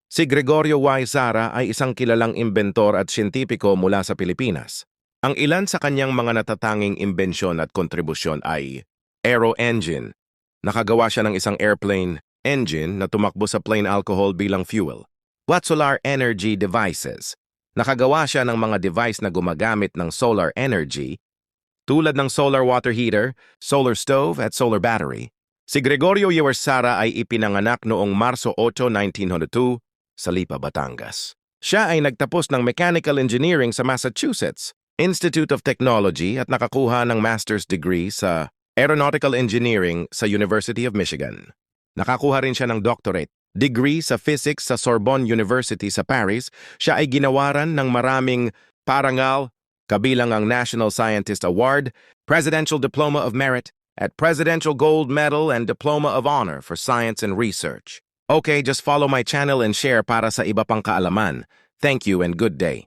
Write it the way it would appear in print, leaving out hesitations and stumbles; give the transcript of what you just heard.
Si Gregorio Y. Zara ay isang kilalang imbentor at siyentipiko mula sa Pilipinas. Ang ilan sa kanyang mga natatanging imbensyon at kontribusyon ay Aero Engine. Nakagawa siya ng isang airplane engine na tumakbo sa plain alcohol bilang fuel. Solar Energy Devices. Nakagawa siya ng mga device na gumagamit ng solar energy tulad ng solar water heater, solar stove at solar battery. Si Gregorio Y. Zara ay ipinanganak noong Marso 8, 1902 sa Lipa, Batangas. Siya ay nagtapos ng Mechanical Engineering sa Massachusetts Institute of Technology at nakakuha ng master's degree sa Aeronautical Engineering sa University of Michigan. Nakakuha rin siya ng doctorate degree sa physics sa Sorbonne University sa Paris. Siya ay ginawaran ng maraming parangal, kabilang ang National Scientist Award, Presidential Diploma of Merit, at Presidential Gold Medal and Diploma of Honor for Science and Research. Okay, just follow my channel and share para sa iba pang kaalaman. Thank you and good day.